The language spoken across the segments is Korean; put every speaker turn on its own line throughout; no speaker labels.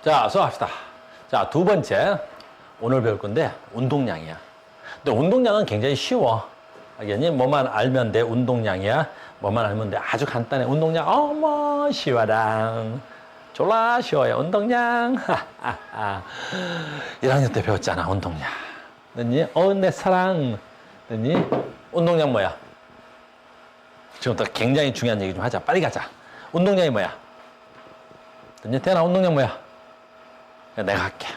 자, 수고합시다. 자, 두 번째. 오늘 배울 건데, 운동량이야. 근데 운동량은 굉장히 쉬워. 알겠니? 뭐만 알면 돼, 운동량이야. 뭐만 알면 돼. 아주 간단해. 운동량, 어머, 쉬워랑. 졸라 쉬워요, 운동량. 1학년 때 배웠잖아, 운동량. 됐니? 내 사랑. 됐니? 운동량 뭐야? 지금부터 굉장히 중요한 얘기 좀 하자. 빨리 가자. 운동량이 뭐야? 됐니? 태연아, 운동량 뭐야? 내가 할게.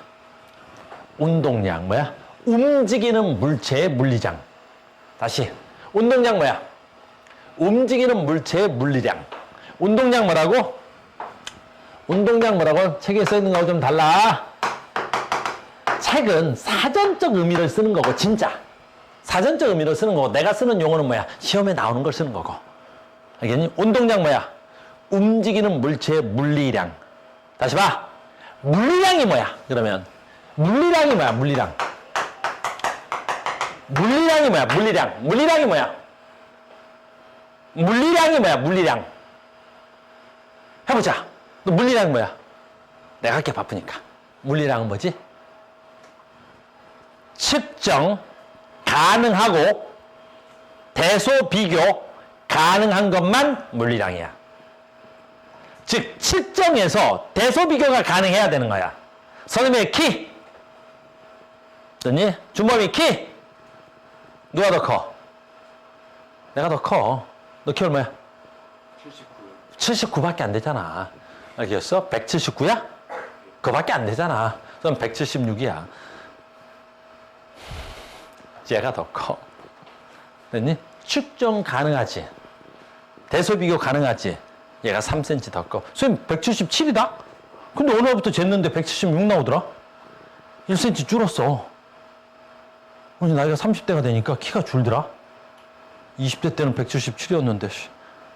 운동량 뭐야? 움직이는 물체의 물리량. 다시. 운동량 뭐야? 움직이는 물체의 물리량. 운동량 뭐라고? 운동량 뭐라고? 책에 써 있는 거하고 좀 달라. 책은 사전적 의미를 쓰는 거고, 진짜. 사전적 의미를 쓰는 거고, 내가 쓰는 용어는 뭐야? 시험에 나오는 걸 쓰는 거고. 알겠니? 운동량 뭐야? 움직이는 물체의 물리량. 다시 봐. 물리량이 뭐야? 그러면. 물리량이 뭐야? 물리량. 물리량이 뭐야? 물리량. 물리량이 뭐야? 물리량이 뭐야? 물리량. 해보자. 너 물리량이 뭐야? 내가 할게 바쁘니까. 물리량은 뭐지? 측정 가능하고 대소 비교 가능한 것만 물리량이야. 즉 측정해서 대소 비교가 가능해야 되는 거야. 선생님의 키. 됐니? 준범이 키. 누가 더 커? 내가 더 커. 너 키 얼마야? 79. 79밖에 안 되잖아. 알겠어? 179야? 그거밖에 안 되잖아. 그럼 176이야. 얘가 더 커. 됐니? 측정 가능하지. 대소 비교 가능하지. 얘가 3cm 더 커. 선생님 177이다? 근데 오늘부터 쟀는데 176 나오더라? 1cm 줄었어. 아니, 나이가 30대가 되니까 키가 줄더라? 20대 때는 177이었는데.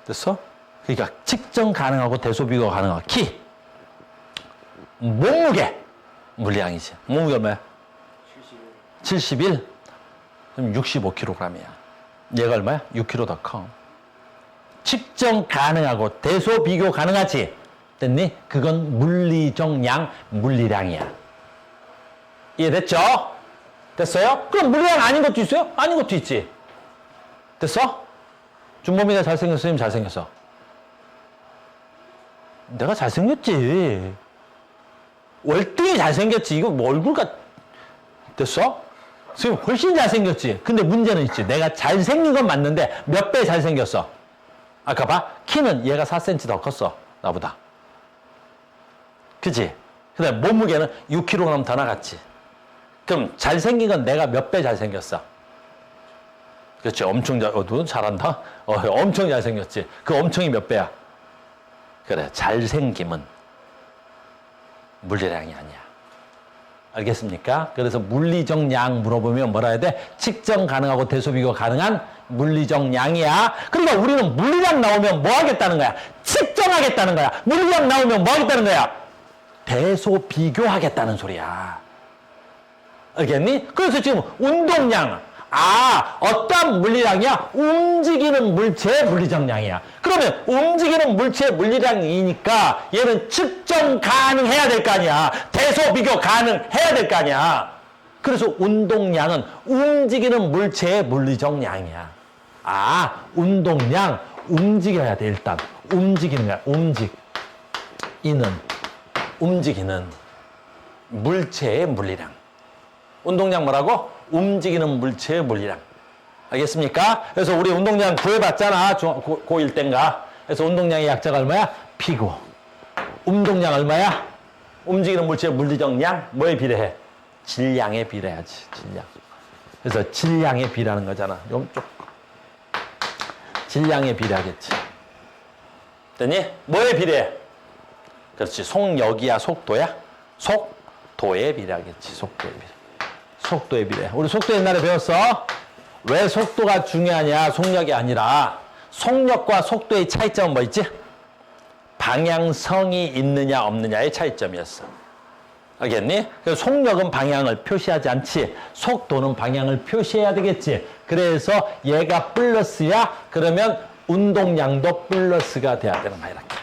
됐어? 그러니까 측정 가능하고 대소 비교가 가능한 키. 몸무게. 물량이지. 몸무게 얼마야? 71. 그럼 65kg이야. 얘가 얼마야? 6kg 더 커. 측정 가능하고 대소 비교 가능하지? 됐니? 그건 물리적 양, 물리량이야. 이해됐죠? 됐어요? 그럼 물리량 아닌 것도 있어요? 아닌 것도 있지. 됐어? 준범이가 잘생겼어? 선생님 잘생겼어? 내가 잘생겼지. 월등히 잘생겼지. 이거 뭐 얼굴가 됐어? 선생님 훨씬 잘생겼지. 근데 문제는 있지. 내가 잘생긴 건 맞는데 몇 배 잘생겼어? 아까 봐. 키는 얘가 4cm 더 컸어. 나보다. 그치? 그 다음에 몸무게는 6kg 더 나갔지. 그럼 잘생긴 건 내가 몇 배 잘생겼어? 그렇지. 엄청 너 잘한다? 엄청 잘생겼지. 그 엄청이 몇 배야? 그래. 잘생김은 물리량이 아니야. 알겠습니까? 그래서 물리적 양 물어보면 뭐라 해야 돼? 측정 가능하고 대소 비교 가능한 물리적 양이야. 그러니까 우리는 물리량 나오면 뭐 하겠다는 거야? 측정하겠다는 거야. 물리량 나오면 뭐 하겠다는 거야? 대소 비교하겠다는 소리야. 알겠니? 그래서 지금 운동량. 어떤 물리량이야? 움직이는 물체의 물리적 양이야. 그러면 움직이는 물체의 물리량이니까 얘는 측정 가능해야 될 거 아니야. 대소 비교 가능해야 될 거 아니야. 그래서 운동량은 움직이는 물체의 물리적 양이야. 운동량 움직여야 돼. 일단 움직이는 거야. 움직이는 물체의 물리량. 운동량 뭐라고? 움직이는 물체의 물리량. 알겠습니까? 그래서 우리 운동량 구해봤잖아. 고1 땐가. 그래서 운동량의 약자가 얼마야? P고. 운동량 얼마야? 움직이는 물체의 물리적 양. 뭐에 비례해? 질량에 비례하지. 질량. 그래서 질량에 비례하는 거잖아. 이쪽. 질량에 비례하겠지. 됐니? 뭐에 비례해? 그렇지. 속력이야? 속도야? 속도에 비례하겠지. 속도에 비례. 속도에 비례. 우리 속도 옛날에 배웠어? 왜 속도가 중요하냐? 속력이 아니라. 속력과 속도의 차이점은 뭐 있지? 방향성이 있느냐 없느냐의 차이점이었어. 알겠니? 그래서 속력은 방향을 표시하지 않지. 속도는 방향을 표시해야 되겠지. 그래서 얘가 플러스야. 그러면 운동량도 플러스가 돼야 되는 거야. 이렇게.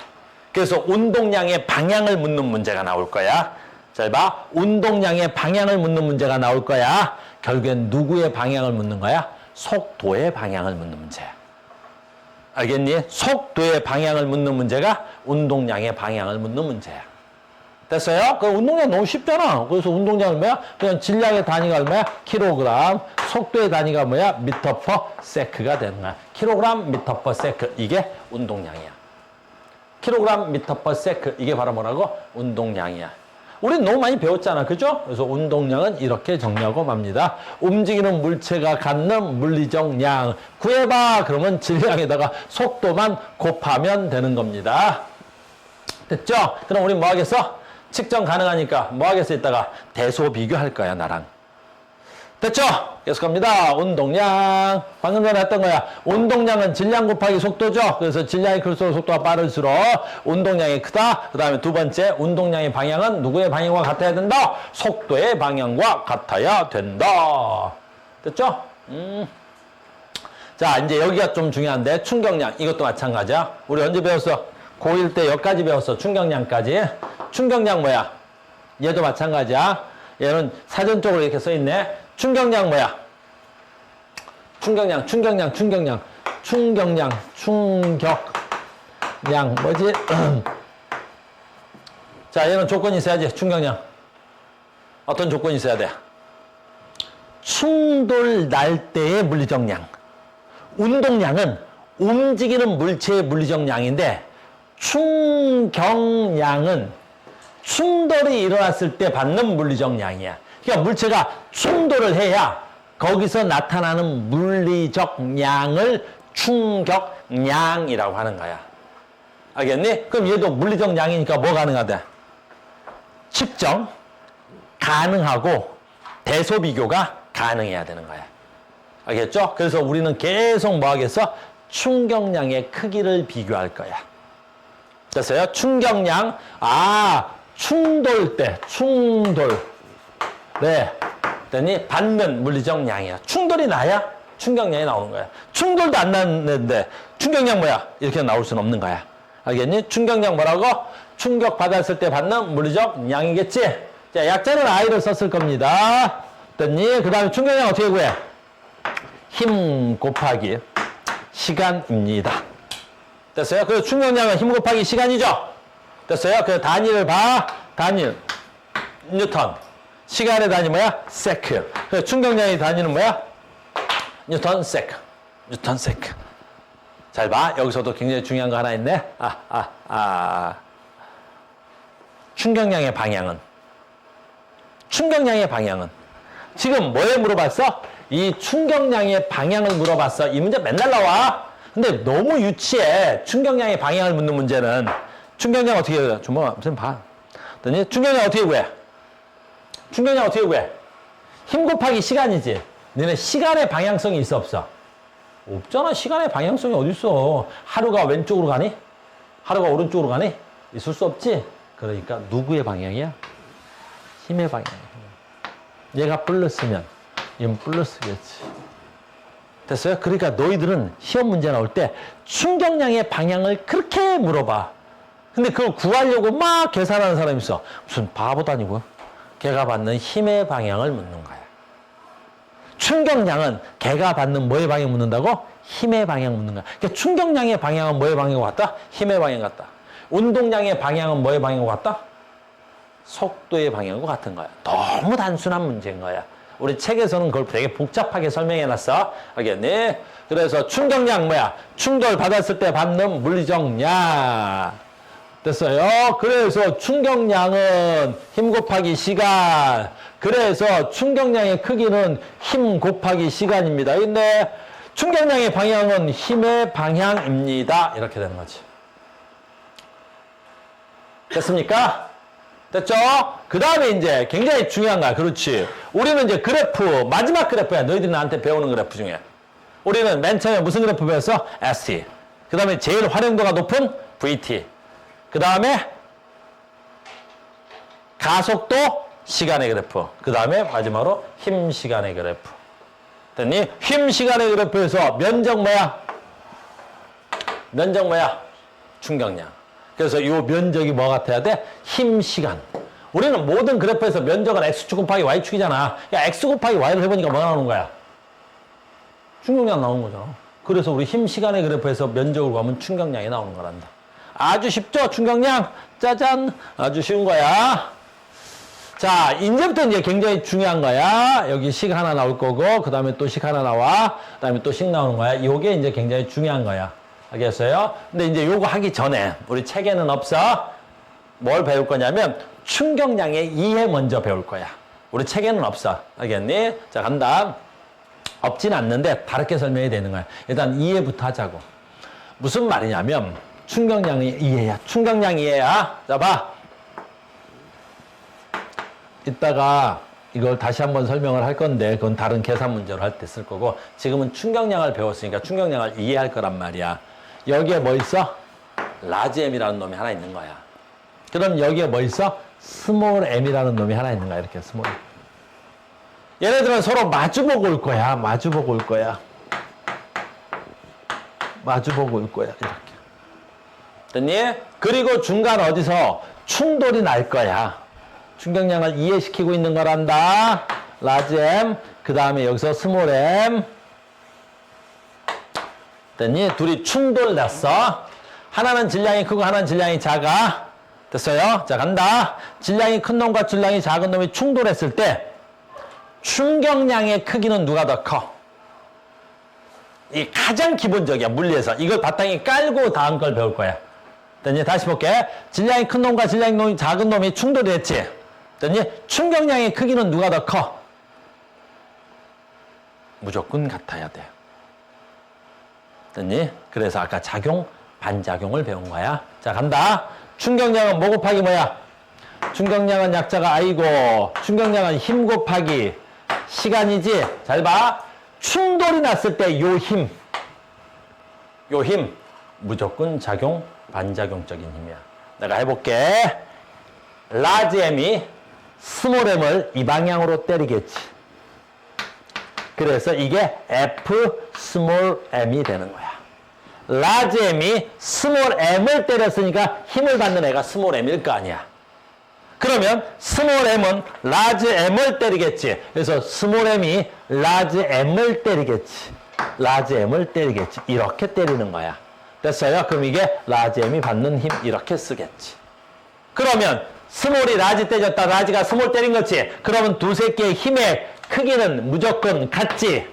그래서 운동량의 방향을 묻는 문제가 나올 거야. 잘 봐. 운동량의 방향을 묻는 문제가 나올 거야. 결국엔 누구의 방향을 묻는 거야? 속도의 방향을 묻는 문제야. 알겠니? 속도의 방향을 묻는 문제가 운동량의 방향을 묻는 문제야. 됐어요? 그 운동량 너무 쉽잖아. 그래서 운동량은 뭐야? 그냥 질량의 단위가 얼마야? 킬로그램. 속도의 단위가 뭐야? 미터 퍼 세크가 되는 거야. 킬로그램 미터 퍼 세크. 이게 운동량이야. 킬로그램 미터 퍼 세크. 이게 바로 뭐라고? 운동량이야. 우린 너무 많이 배웠잖아. 그죠? 그래서 운동량은 이렇게 정리하고 맙니다. 움직이는 물체가 갖는 물리적 량. 구해봐. 그러면 질량에다가 속도만 곱하면 되는 겁니다. 됐죠? 그럼 우린 뭐 하겠어? 측정 가능하니까 뭐 하겠어? 이따가 대소 비교할 거야, 나랑. 됐죠? 계속 갑니다. 운동량. 방금 전에 했던 거야. 운동량은 질량 곱하기 속도죠. 그래서 질량이 클수록 속도가 빠를수록 운동량이 크다. 그 다음에 두 번째, 운동량의 방향은 누구의 방향과 같아야 된다? 속도의 방향과 같아야 된다. 됐죠? 자, 이제 여기가 좀 중요한데, 충격량. 이것도 마찬가지야. 우리 언제 배웠어? 고1 때 여기까지 배웠어. 충격량까지. 충격량 뭐야? 얘도 마찬가지야. 얘는 사전적으로 이렇게 써있네. 충격량 뭐야? 충격량 뭐지? 자, 얘는 조건이 있어야지. 충격량. 어떤 조건이 있어야 돼? 충돌 날 때의 물리적 양. 운동량은 움직이는 물체의 물리적 양인데, 충격량은 충돌이 일어났을 때 받는 물리적 양이야. 그러니까 물체가 충돌을 해야 거기서 나타나는 물리적 양을 충격량이라고 하는 거야. 알겠니? 그럼 얘도 물리적 양이니까 뭐 가능하대? 측정 가능하고 대소 비교가 가능해야 되는 거야. 알겠죠? 그래서 우리는 계속 뭐 하겠어? 충격량의 크기를 비교할 거야. 됐어요? 충격량. 충돌 때, 네. 그랬더니 받는 물리적 양이야. 충돌이 나야 충격량이 나오는 거야. 충돌도 안 났는데 충격량 뭐야? 이렇게 나올 수는 없는 거야. 알겠니? 충격량 뭐라고? 충격 받았을 때 받는 물리적 양이겠지? 자, 약자는 I를 썼을 겁니다. 됐니? 그 다음에 충격량 어떻게 구해? 힘 곱하기 시간입니다. 됐어요? 그래서 충격량은 힘 곱하기 시간이죠? 됐어요? 그 단위를 봐. 단위 뉴턴. 시간의 단위 뭐야? 세크. 그래서 충격량의 단위는 뭐야? 뉴턴 세크. 뉴턴 세크. 잘 봐. 여기서도 굉장히 중요한 거 하나 있네. 충격량의 방향은 지금 뭐에 물어봤어? 이 충격량의 방향을 물어봤어. 이 문제 맨날 나와. 근데 너무 유치해. 충격량의 방향을 묻는 문제는. 충격량 어떻게 해요? 주먹아, 무슨 봐. 충격량 어떻게 구해? 힘 곱하기 시간이지. 너네 시간의 방향성이 있어, 없어? 없잖아. 시간의 방향성이 어딨어. 하루가 왼쪽으로 가니? 하루가 오른쪽으로 가니? 있을 수 없지. 그러니까 누구의 방향이야? 힘의 방향이야. 얘가 플러스면 얘는 플러스겠지. 됐어요? 그러니까 너희들은 시험 문제 나올 때 충격량의 방향을 그렇게 물어봐. 근데 그걸 구하려고 막 계산하는 사람이 있어. 무슨 바보도 아니고. 걔가 받는 힘의 방향을 묻는 거야. 충격량은 걔가 받는 뭐의 방향을 묻는다고? 힘의 방향을 묻는 거야. 그러니까 충격량의 방향은 뭐의 방향과 같다? 힘의 방향 같다. 운동량의 방향은 뭐의 방향과 같다? 속도의 방향과 같은 거야. 너무 단순한 문제인 거야. 우리 책에서는 그걸 되게 복잡하게 설명해놨어. 알겠니? 그래서 충격량 뭐야? 충돌 받았을 때 받는 물리적 량. 됐어요? 그래서 충격량은 힘 곱하기 시간. 그래서 충격량의 크기는 힘 곱하기 시간입니다. 근데 충격량의 방향은 힘의 방향입니다. 이렇게 되는 거지. 됐습니까? 됐죠? 그 다음에 이제 굉장히 중요한 거야. 그렇지. 우리는 이제 그래프, 마지막 그래프야. 너희들이 나한테 배우는 그래프 중에. 우리는 맨 처음에 무슨 그래프 배웠어? ST. 그 다음에 제일 활용도가 높은 VT. 그 다음에 가속도 시간의 그래프. 그 다음에 마지막으로 힘 시간의 그래프. 됐니? 힘 시간의 그래프에서 면적 뭐야? 충격량. 그래서 이 면적이 뭐 같아야 돼? 힘, 시간. 우리는 모든 그래프에서 면적은 X축 곱하기 Y축이잖아. 야, X 곱하기 Y를 해보니까 뭐가 나오는 거야? 충격량 나오는 거잖아. 그래서 우리 힘, 시간의 그래프에서 면적을 구하면 충격량이 나오는 거란다. 아주 쉽죠? 충격량. 짜잔. 아주 쉬운 거야. 자, 이제부터 이제 굉장히 중요한 거야. 여기 식 하나 나올 거고, 그 다음에 또 식 하나 나와. 그 다음에 또 식 나오는 거야. 요게 이제 굉장히 중요한 거야. 알겠어요? 근데 이제 요거 하기 전에, 우리 책에는 없어. 뭘 배울 거냐면, 충격량의 이해 먼저 배울 거야. 우리 책에는 없어. 알겠니? 자, 간다. 없진 않는데, 다르게 설명이 되는 거야. 일단 이해부터 하자고. 무슨 말이냐면, 충격량의 이해야. 충격량 이해야. 자, 봐. 이따가 이걸 다시 한번 설명을 할 건데 그건 다른 계산 문제로 할 때 쓸 거고 지금은 충격량을 배웠으니까 충격량을 이해할 거란 말이야. 여기에 뭐 있어? 라지 m이라는 놈이 하나 있는 거야. 그럼 여기에 뭐 있어? 스몰 m이라는 놈이 하나 있는 거야. 이렇게 스몰. 얘네들은 서로 마주보고 올 거야. 마주보고 올 거야. 마주보고 올 거야. 이렇게. 됐니? 그리고 중간 어디서 충돌이 날 거야. 충격량을 이해시키고 있는 거란다. 라지 m, 그 다음에 여기서 스몰 m. 됐니? 둘이 충돌 났어. 하나는 질량이 크고 하나는 질량이 작아. 됐어요? 자, 간다. 질량이 큰 놈과 질량이 작은 놈이 충돌했을 때 충격량의 크기는 누가 더 커? 이 가장 기본적이야, 물리에서. 이걸 바탕에 깔고 다음 걸 배울 거야. 됐니? 다시 볼게. 질량이 큰 놈과 질량이 작은 놈이 충돌이 했지? 됐니? 충격량의 크기는 누가 더 커? 무조건 같아야 돼. 됐니? 그래서 아까 작용, 반작용을 배운 거야. 자, 간다. 충격량은 뭐 곱하기 뭐야? 충격량은 약자가 I고, 충격량은 힘 곱하기 시간이지? 잘 봐. 충돌이 났을 때 요 힘, 무조건 작용, 반작용적인 힘이야. 내가 해볼게. 라지 m이 스몰 m을 이 방향으로 때리겠지. 그래서 이게 F 스몰 m이 되는 거야. 라지 m이 스몰 m을 때렸으니까 힘을 받는 애가 스몰 m일 거 아니야. 그러면 스몰 m은 라지 m을 때리겠지. 그래서 스몰 m이 라지 m을 때리겠지. 라지 m을 때리겠지. 이렇게 때리는 거야. 됐어요? 그럼 이게 라지 m이 받는 힘 이렇게 쓰겠지. 그러면 스몰이 라지 때렸다. 라지가 스몰 때린 거지. 그러면 두세 개의 힘의 크기는 무조건 같지.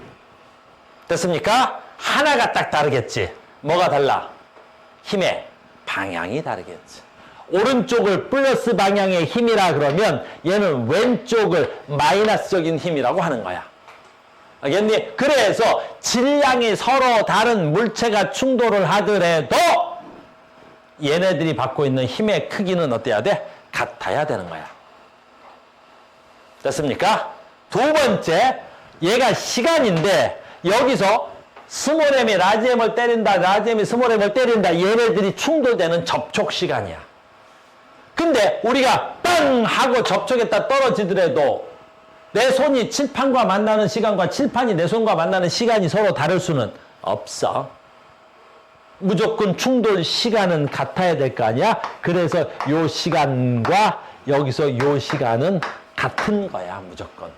됐습니까? 하나가 딱 다르겠지. 뭐가 달라? 힘의 방향이 다르겠지. 오른쪽을 플러스 방향의 힘이라 그러면 얘는 왼쪽을 마이너스적인 힘이라고 하는 거야. 알겠니? 그래서 질량이 서로 다른 물체가 충돌을 하더라도 얘네들이 받고 있는 힘의 크기는 어때야 돼? 같아야 되는 거야. 됐습니까? 두 번째, 얘가 시간인데 여기서 스몰 m이 라지 m을 때린다, 라지 m이 스몰 m을 때린다. 얘네들이 충돌되는 접촉 시간이야. 근데 우리가 빵 하고 접촉했다 떨어지더라도 내 손이 칠판과 만나는 시간과 칠판이 내 손과 만나는 시간이 서로 다를 수는 없어. 무조건 충돌 시간은 같아야 될 거 아니야? 그래서 요 시간과 여기서 요 시간은 같은 거야, 무조건.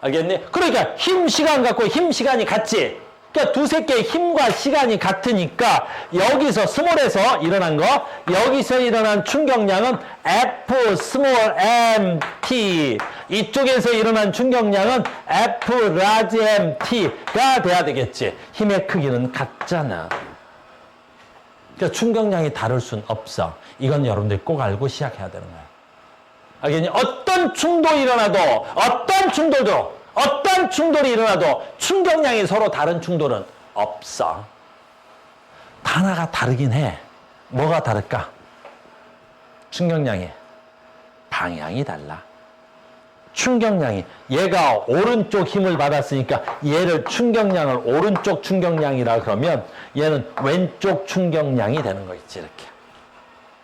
알겠니? 그러니까 힘 시간 갖고 힘 시간이 같지? 그러니까 두세 개의 힘과 시간이 같으니까 여기서 스몰에서 일어난 거, 여기서 일어난 충격량은 F 스몰 m t, 이쪽에서 일어난 충격량은 F 라지 m t가 돼야 되겠지. 힘의 크기는 같잖아. 그러니까 충격량이 다를 순 없어. 이건 여러분들이 꼭 알고 시작해야 되는 거야. 알겠니? 어떤 충돌이 일어나도, 어떤 충돌이 일어나도 충격량이 서로 다른 충돌은 없어. 하나가 다르긴 해. 뭐가 다를까? 충격량의 방향이 달라. 충격량이, 얘가 오른쪽 힘을 받았으니까 얘를 충격량을 오른쪽 충격량이라 그러면 얘는 왼쪽 충격량이 되는 거 있지, 이렇게.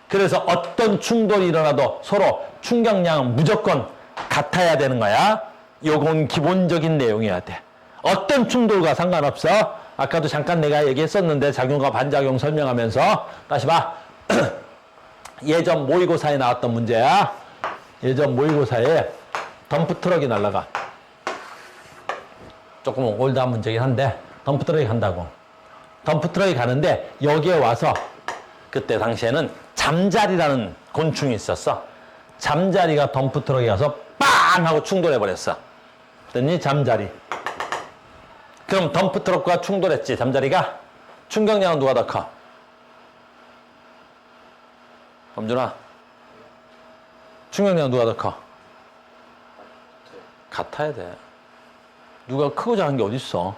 그래서 어떤 충돌이 일어나도 서로 충격량은 무조건 같아야 되는 거야. 요건 기본적인 내용이어야 돼. 어떤 충돌과 상관없어. 아까도 잠깐 내가 얘기했었는데 작용과 반작용 설명하면서 다시 봐. 예전 모의고사에 나왔던 문제야. 예전 모의고사에 덤프트럭이 날아가. 조금 올드한 문제긴 한데 덤프트럭이 간다고. 덤프트럭이 가는데 여기에 와서 그때 당시에는 잠자리라는 곤충이 있었어. 잠자리가 덤프트럭에 가서 빵 하고 충돌해버렸어. 그랬더니 잠자리. 그럼 덤프트럭과 충돌했지 잠자리가. 충격량은 누가 더 커? 범준아, 충격량은 누가 더 커? 같아야 돼. 누가 크고 작은 게 어딨어.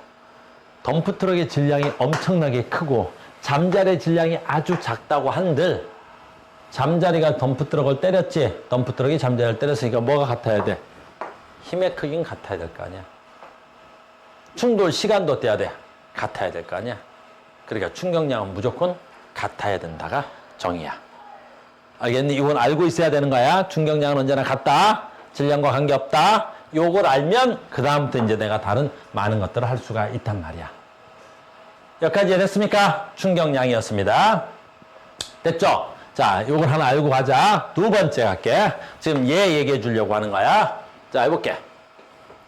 덤프트럭의 질량이 엄청나게 크고 잠자리의 질량이 아주 작다고 한들 잠자리가 덤프트럭을 때렸지. 덤프트럭이 잠자리를 때렸으니까 뭐가 같아야 돼? 힘의 크기는 같아야 될 거 아니야. 충돌 시간도 떼야 돼. 같아야 될 거 아니야. 그러니까 충격량은 무조건 같아야 된다가 정의야. 알겠니? 이건 알고 있어야 되는 거야. 충격량은 언제나 같다. 질량과 관계없다. 요걸 알면 그 다음부터 이제 내가 다른 많은 것들을 할 수가 있단 말이야. 여기까지 이해됐습니까? 충격량이었습니다. 됐죠? 자, 요걸 하나 알고 가자. 두 번째 갈게. 지금 얘 얘기해 주려고 하는 거야. 자, 해볼게.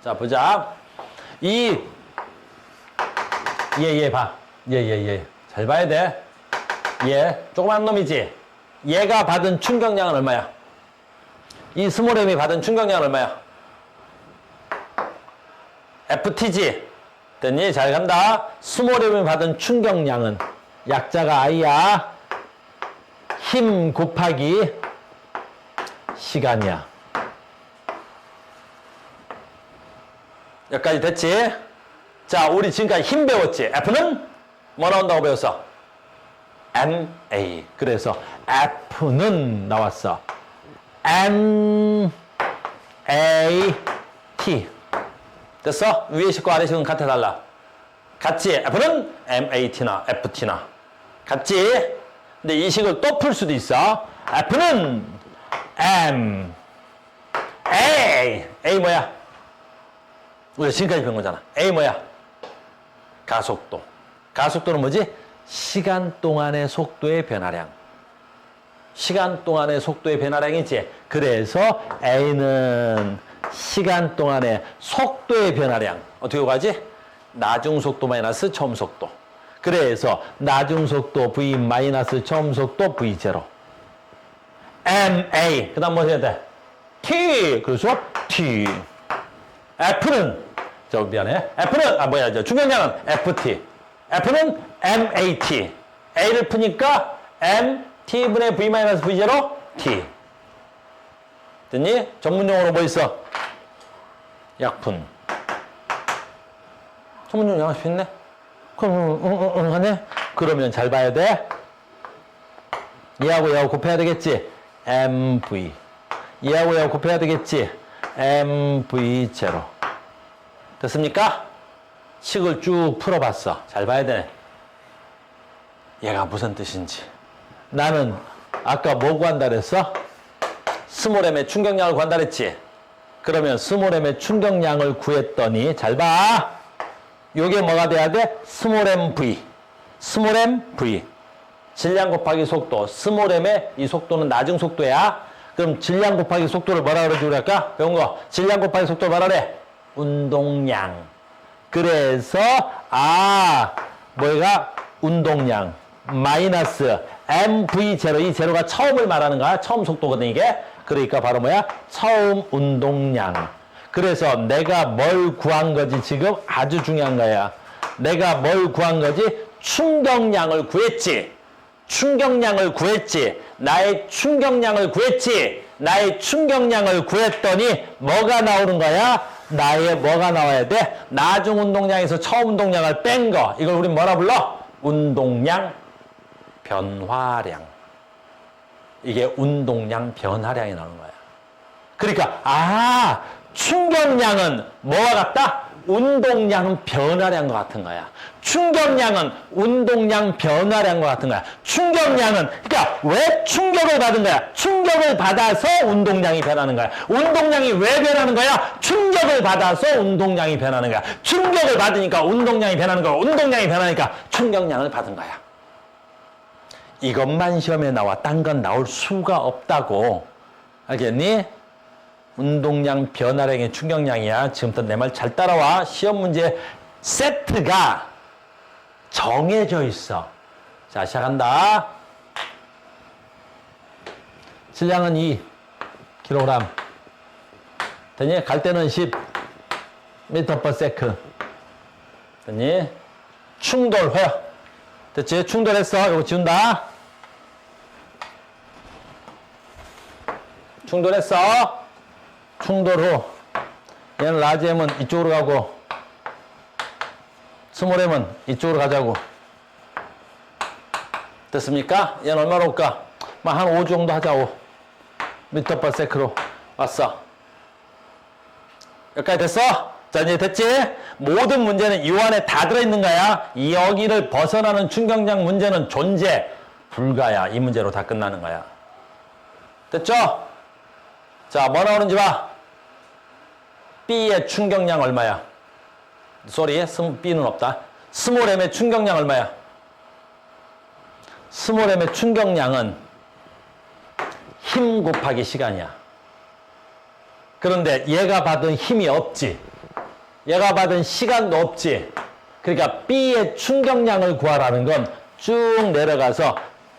자, 보자. 얘 봐. 얘. 잘 봐야 돼. 얘, 조그만 놈이지? 얘가 받은 충격량은 얼마야? 이 스몰 m이 받은 충격량은 얼마야? FT지? 됐니? 잘 간다. 스몰 m이 받은 충격량은 약자가 I야. 힘 곱하기 시간이야. 여기까지 됐지? 자, 우리 지금까지 힘 배웠지? F는 뭐 나온다고 배웠어? MA. 그래서 F는 나왔어. MAT. 됐어? 위에 식과 아래 식은 같아 달라? 같지? F는 MAT나 FT나. 같지? 근데 이 식을 또 풀 수도 있어. F는 M. A 뭐야? 우리가 지금까지 배운 거잖아. A 뭐야? 가속도. 가속도는 뭐지? 시간 동안의 속도의 변화량. 시간 동안의 속도의 변화량이지. 그래서 A는 시간 동안의 속도의 변화량. 어떻게 가지? 나중 속도 마이너스 처음 속도. 그래서 나중 속도 V 마이너스 처음 속도 V0. MA. 그 다음 뭐 해야 돼? T. 그래서 T. F는, 미안해. F는, 충격량은 FT. F는 MAT. A를 푸니까 MT분의 V 마이너스 V0 T. 됐니? 전문용어로 뭐 있어? 약분. 전문용어 양식 있네? 그럼, 하네? 그러면 잘 봐야 돼. 얘하고 곱해야 되겠지? MV. 얘하고 곱해야 되겠지? MV0. 됐습니까? 식을 쭉 풀어봤어. 잘 봐야 되네. 얘가 무슨 뜻인지. 나는 아까 뭐 구한다 그랬어? 스몰 m의 충격량을 구한다 그랬지? 그러면 스몰 m의 충격량을 구했더니 잘 봐. 요게 뭐가 돼야 돼? 스몰 mv. 스몰 mv. 질량 곱하기 속도. 스몰 m의 이 속도는 나중 속도야. 그럼 질량 곱하기 속도를 뭐라 그러지 우리 아까 배운 거? 질량 곱하기 속도 뭐라 그래? 운동량. 그래서 뭐가 운동량 마이너스 mv0. 이 제로가 처음을 말하는 거야. 처음 속도거든 이게. 그러니까 바로 뭐야? 처음 운동량. 그래서 내가 뭘 구한 거지 지금? 아주 중요한 거야. 내가 뭘 구한 거지? 충격량을 구했지. 충격량을 구했지. 나의 충격량을 구했지. 나의 충격량을 구했더니 뭐가 나오는 거야? 나의 뭐가 나와야 돼? 나중 운동량에서 처음 운동량을 뺀 거. 이걸 우리 뭐라 불러? 운동량 변화량. 이게 운동량 변화량이 나오는 거야. 그러니까 충격량은 뭐와 같다? 운동량 변화량과 같은 거야. 충격량은 운동량 변화량과 같은 거야. 충격량은 그러니까 왜 충격을 받은 거야? 충격을 받아서 운동량이 변하는 거야. 운동량이 왜 변하는 거야? 충격을 받아서 운동량이 변하는 거야. 충격을 받으니까 운동량이 변하는 거야. 운동량이 변하니까 충격량을 받은 거야. 이것만 시험에 나와. 딴 건 나올 수가 없다고. 알겠니? 운동량 변화량의 충격량이야. 지금부터 내 말 잘 따라와. 시험 문제 세트가 정해져 있어. 자, 시작한다. 질량은 2kg. 되니? 갈 때는 10m/s. 되니? 충돌, 회야. 됐지? 충돌했어. 이거 지운다. 충돌했어. 충돌 후 얘는 라지 M은 이쪽으로 가고 스몰 M은 이쪽으로 가자고. 됐습니까? 얘는 얼마로 올까? 한 5 정도 하자. 5 m/s로 왔어. 여기까지 됐어? 자, 이제 됐지? 모든 문제는 이 안에 다 들어있는 거야. 여기를 벗어나는 충격량 문제는 존재 불가야. 이 문제로 다 끝나는 거야. 됐죠? 자, 뭐 나오는지 봐. B의 충격량 얼마야? 쏘리, B는 없다. 스몰 M의 충격량 얼마야? 스몰 M의 충격량은 힘 곱하기 시간이야. 그런데 얘가 받은 힘이 없지. 얘가 받은 시간도 없지. 그러니까 B의 충격량을 구하라는 건 쭉 내려가서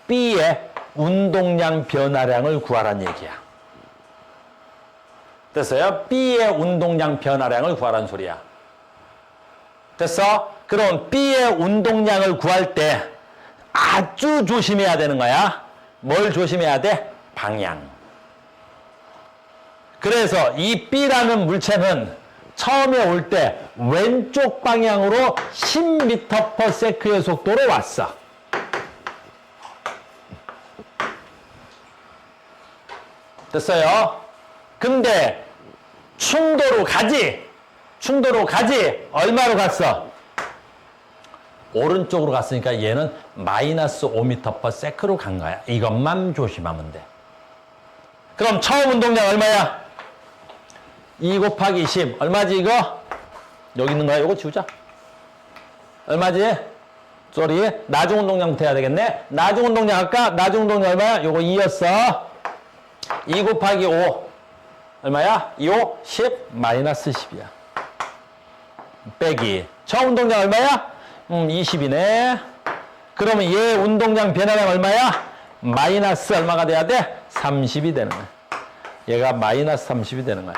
B의 운동량 변화량을 구하라는 얘기야. 됐어요? B의 운동량 변화량을 구하라는 소리야. 됐어? 그럼 B의 운동량을 구할 때 아주 조심해야 되는 거야. 뭘 조심해야 돼? 방향. 그래서 이 B라는 물체는 처음에 올 때 왼쪽 방향으로 10m/s의 속도로 왔어. 됐어요? 근데 충도로 가지. 얼마로 갔어? 오른쪽으로 갔으니까 얘는 마이너스 5m/s로 간 거야. 이것만 조심하면 돼. 그럼 처음 운동량 얼마야? 2 곱하기 10. 얼마지 이거? 여기 있는 거야. 이거 지우자. 얼마지? 쏘리. 나중 운동량부터 해야 되겠네. 나중 운동량 할까? 나중 운동량 얼마야? 요거 2였어. 2 곱하기 5. 얼마야? 2, 5, 10, 마이너스 10이야. 빼기. 처음 운동량 얼마야? 20이네. 그러면 얘 운동량 변화량 얼마야? 마이너스 얼마가 돼야 돼? 30이 되는 거야. 얘가 마이너스 30이 되는 거야.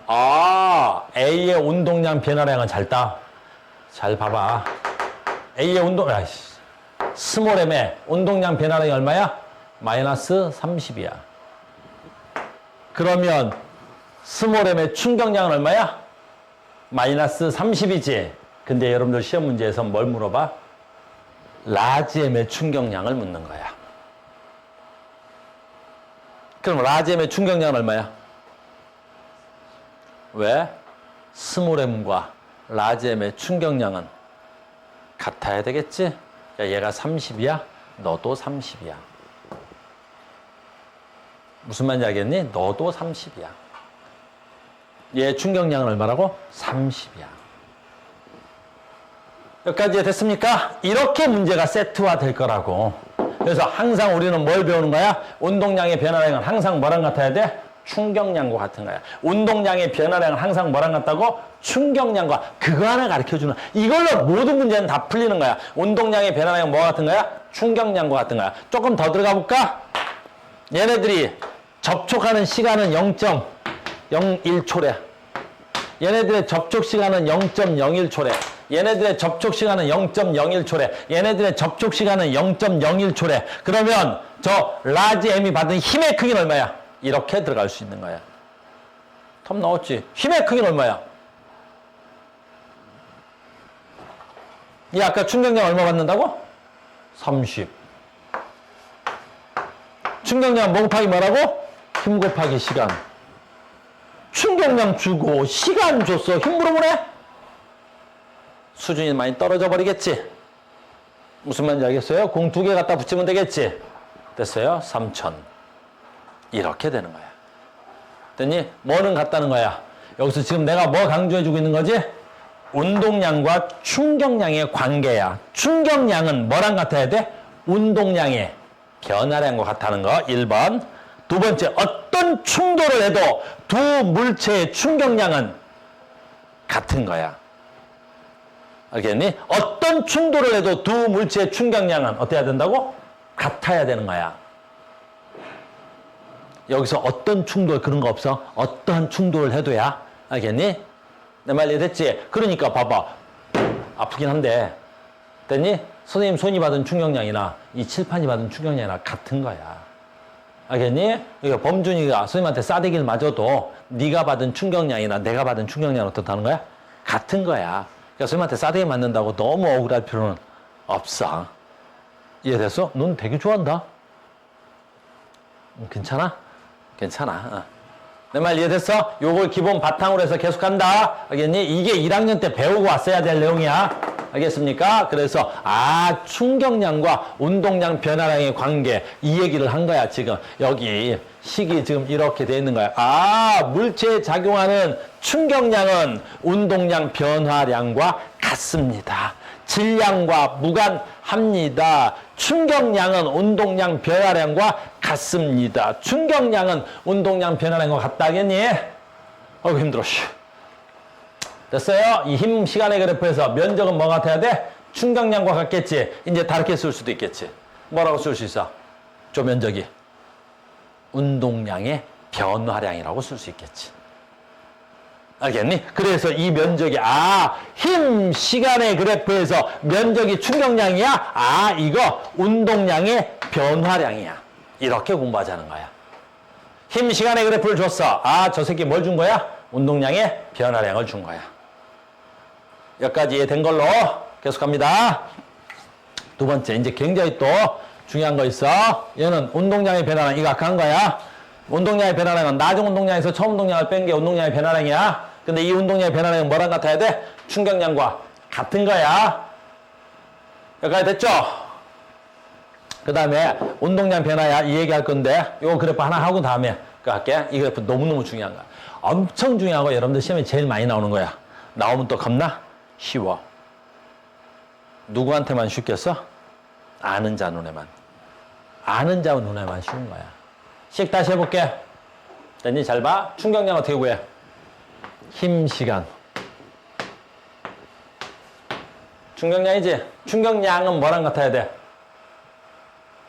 아, A의 운동량 변화량은 잘 봐봐. A의 스몰 M의 운동량 변화량이 얼마야? 마이너스 30이야. 그러면 스몰 M의 충격량은 얼마야? 마이너스 30이지. 근데 여러분들 시험 문제에서 뭘 물어봐? 라지 M의 충격량을 묻는 거야. 그럼 라지 M의 충격량은 얼마야? 왜? 스몰 M과 라지 M의 충격량은 같아야 되겠지? 야, 얘가 30이야? 너도 30이야. 무슨 말인지 알겠니? 너도 30이야. 얘 충격량은 얼마라고? 30이야. 여기까지 됐습니까? 이렇게 문제가 세트화 될 거라고. 그래서 항상 우리는 뭘 배우는 거야? 운동량의 변화량은 항상 뭐랑 같아야 돼? 충격량과 같은 거야. 운동량의 변화량은 항상 뭐랑 같다고? 충격량과. 그거 하나 가르쳐주는. 이걸로 모든 문제는 다 풀리는 거야. 운동량의 변화량은 뭐와 같은 거야? 충격량과 같은 거야. 조금 더 들어가 볼까? 얘네들이 접촉하는 시간은 0.01초래. 얘네들의 접촉 시간은 0.01초래. 얘네들의 접촉 시간은 0.01초래. 얘네들의 접촉 시간은 0.01초래. 그러면 저 라지 M이 받은 힘의 크기는 얼마야? 이렇게 들어갈 수 있는 거야. 텀 나왔지? 힘의 크기는 얼마야? 이 아까 충격량 얼마 받는다고? 30. 충격량 뭐 곱하기 뭐라고? 힘 곱하기 시간. 충격량 주고 시간 줬어. 힘 물어보네? 수준이 많이 떨어져 버리겠지. 무슨 말인지 알겠어요? 공 2개 갖다 붙이면 되겠지. 됐어요? 3,000. 이렇게 되는 거야. 됐니? 뭐는 같다는 거야? 여기서 지금 내가 뭐 강조해주고 있는 거지? 운동량과 충격량의 관계야. 충격량은 뭐랑 같아야 돼? 운동량의 변화량과 같다는 거. 1번. 두 번째, 어떤 충돌을 해도 두 물체의 충격량은 같은 거야. 알겠니? 어떤 충돌을 해도 두 물체의 충격량은 어때야 된다고? 같아야 되는 거야. 여기서 어떤 충돌 그런 거 없어? 어떠한 충돌을 해도야. 알겠니? 내 말 이해됐지? 그러니까 봐봐. 아프긴 한데 됐니? 선생님 손이 받은 충격량이나 이 칠판이 받은 충격량이나 같은 거야. 알겠니? 그러니까 범준이가 선생님한테 싸대기를 맞아도 네가 받은 충격량이나 내가 받은 충격량은 어떻다는 거야? 같은 거야. 그러니까 선생님한테 싸대기 맞는다고 너무 억울할 필요는 없어. 이해됐어? 넌 되게 좋아한다. 괜찮아? 괜찮아. 내 말 이해됐어? 요걸 기본 바탕으로 해서 계속 간다. 알겠니? 이게 1학년 때 배우고 왔어야 될 내용이야. 알겠습니까? 그래서 충격량과 운동량 변화량의 관계 이 얘기를 한 거야. 지금 여기 식이 지금 이렇게 돼 있는 거야. 물체에 작용하는 충격량은 운동량 변화량과 같습니다. 질량과 무관합니다. 충격량은 운동량 변화량과 같습니다. 충격량은 운동량 변화량과 같다겠니? 어이구 힘들어. 됐어요? 이 힘 시간의 그래프에서 면적은 뭐 같아야 돼? 충격량과 같겠지. 이제 다르게 쓸 수도 있겠지. 뭐라고 쓸 수 있어? 저 면적이 운동량의 변화량이라고 쓸 수 있겠지. 알겠니? 그래서 이 면적이 힘 시간의 그래프에서 면적이 충격량이야? 이거 운동량의 변화량이야. 이렇게 공부하자는 거야. 힘 시간의 그래프를 줬어. 저 새끼 뭘 준 거야? 운동량의 변화량을 준 거야. 여기까지 이해된 걸로 계속 갑니다. 두 번째, 이제 굉장히 또 중요한 거 있어. 얘는 운동량의 변화량, 이거 아까 한 거야. 운동량의 변화량은 나중 운동량에서 처음 운동량을 뺀 게 운동량의 변화량이야. 근데 이 운동량의 변화량은 뭐랑 같아야 돼? 충격량과 같은 거야. 여기까지 됐죠? 그 다음에 운동량 변화야. 이 얘기 할 건데 요 그래프 하나 하고 다음에 그거 할게. 이 그래프 너무너무 중요한 거야. 엄청 중요하고 여러분들 시험에 제일 많이 나오는 거야. 나오면 또 겁나 쉬워. 누구한테만 쉽겠어? 아는 자 눈에만. 아는 자 눈에만 쉬운 거야. 씩 다시 해볼게. 됐니? 잘 봐. 충격량 어떻게 구해? 힘 시간. 충격량이지? 충격량은 뭐랑 같아야 돼?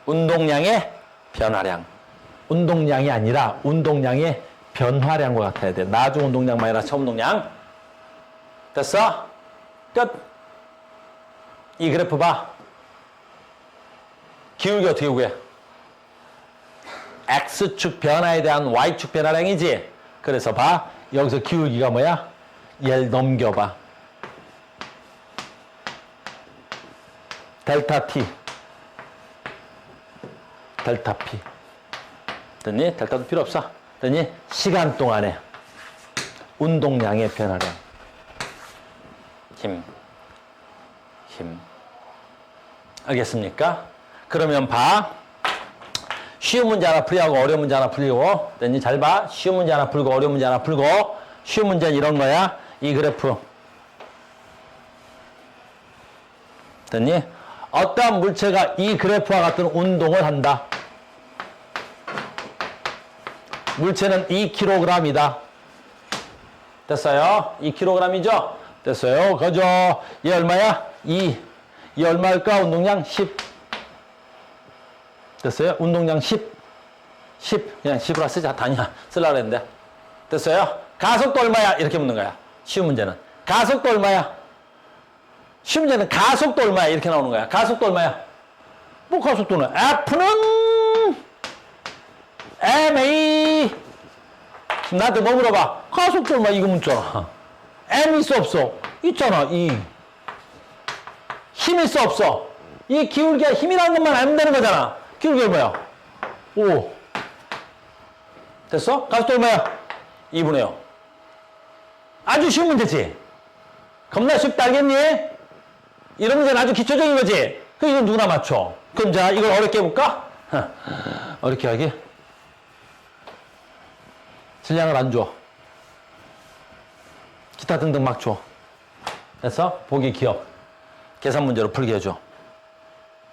운동량의 변화량. 운동량이 아니라 운동량의 변화량과 같아야 돼. 나중 운동량 마이너스 처음 운동량. 됐어? 끝. 이 그래프 봐. 기울기 어떻게 구해? X축 변화에 대한 Y축 변화량이지? 그래서 봐. 여기서 기울기가 뭐야? 얘를 넘겨봐. 델타 T. 델타 P. 됐니? 델타도 필요 없어. 됐니? 시간 동안에 운동량의 변화량. 힘. 알겠습니까? 그러면 봐. 쉬운 문제 하나 풀이하고 어려운 문제 하나 풀리고. 됐니? 잘 봐. 쉬운 문제 하나 풀고 어려운 문제 하나 풀고. 쉬운 문제는 이런 거야. 이 그래프. 됐니? 어떠한 물체가 이 그래프와 같은 운동을 한다. 물체는 2kg이다. 됐어요? 2kg이죠? 됐어요? 그죠? 얘 얼마야? 2. 얘 얼마일까? 운동량 10. 됐어요? 운동량 10. 10. 그냥 10으로 쓰자. 단위야. 쓰려고 했는데. 됐어요? 가속도 얼마야? 이렇게 묻는 거야. 쉬운 문제는. 가속도 얼마야? 쉬운 문제는 가속도 얼마야? 이렇게 나오는 거야. 가속도 얼마야? 뭐 가속도는? F는 ma. 나한테 뭐 물어봐? 가속도 얼마? 이거 묻잖아. M 있어 없어? 있잖아. E. 힘 있어 없어? 이 기울기가 힘이라는 것만 알면 되는 거잖아. 기울기 얼마야? 5. 됐어? 가속도 얼마야? 2분의 0. 아주 쉬운 문제지? 겁나 쉽다 알겠니? 이런 문제는 아주 기초적인 거지. 그 이건 누구나 맞춰. 그럼 자, 이걸 어렵게 해볼까? 어렵게 하기. 질량을 안 줘. 기타 등등 막 줘. 그래서 보기 기억. 계산 문제로 풀게 해줘.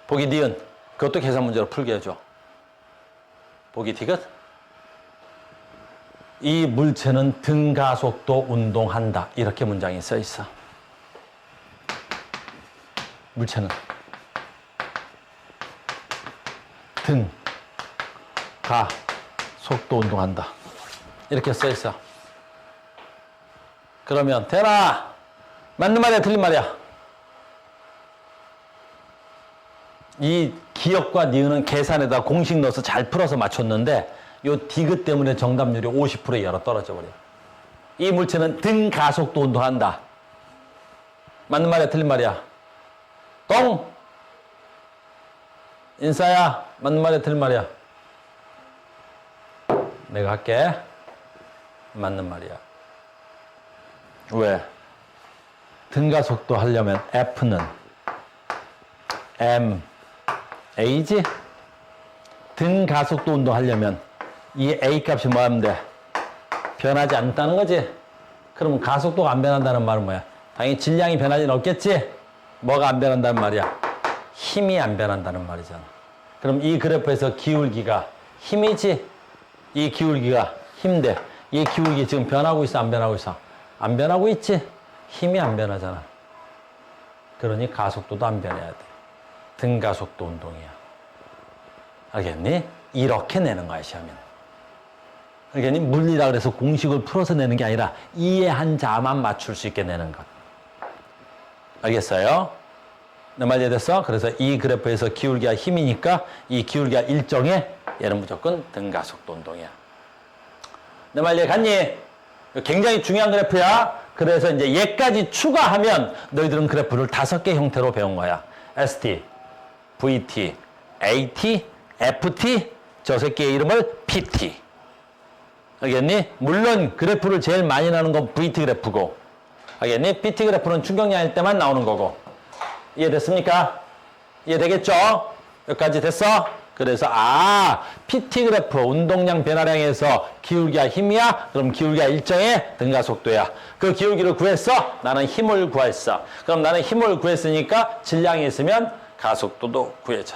보기 니은. 그것도 계산 문제로 풀게 해줘. 보기 디귿. 이 물체는 등가속도 운동한다. 이렇게 문장이 써 있어. 물체는 등가속도 운동한다. 이렇게 써 있어. 그러면 대라. 맞는 말이야, 틀린 말이야? 이 기억과 니은은 계산에다 공식 넣어서 잘 풀어서 맞췄는데 요 디귿 때문에 정답률이 50%에 열어 떨어져 버려. 이 물체는 등가속도 운동한다. 맞는 말이야, 틀린 말이야? 똥! 인싸야, 맞는 말이야, 틀린 말이야? 내가 할게. 맞는 말이야. 왜? 등가속도 하려면 F는 m a지? 등가속도 운동 하려면 이 a 값이 뭐 하면 돼? 변하지 않다는 거지? 그럼 가속도가 안 변한다는 말은 뭐야? 당연히 질량이 변하지는 없겠지? 뭐가 안 변한다는 말이야? 힘이 안 변한다는 말이잖아. 그럼 이 그래프에서 기울기가 힘이지? 이 기울기가 힘대. 이 기울기 지금 변하고 있어, 안 변하고 있어? 안 변하고 있지? 힘이 안 변하잖아. 그러니 가속도도 안 변해야 돼. 등가속도 운동이야. 알겠니? 이렇게 내는 거야, 시험에는. 알겠니? 물리라 그래서 공식을 풀어서 내는 게 아니라 이해한 자만 맞출 수 있게 내는 것. 알겠어요? 내 말 이해됐어? 그래서 이 그래프에서 기울기가 힘이니까 이 기울기가 일정해. 얘는 무조건 등가속도 운동이야. 내 말 이해 갔니? 굉장히 중요한 그래프야. 그래서 이제 얘까지 추가하면 너희들은 그래프를 5개 형태로 배운 거야. ST, VT, AT, FT, 저 새끼의 이름을 PT. 알겠니? 물론 그래프를 제일 많이 나오는 건 VT 그래프고, 알겠니? PT 그래프는 충격량일 때만 나오는 거고. 이해됐습니까? 이해되겠죠? 여기까지 됐어? 그래서 PT 그래프 운동량 변화량에서 기울기가 힘이야? 그럼 기울기가 일정해? 등가속도야. 그 기울기를 구했어? 나는 힘을 구했어. 그럼 나는 힘을 구했으니까 질량이 있으면 가속도도 구해져.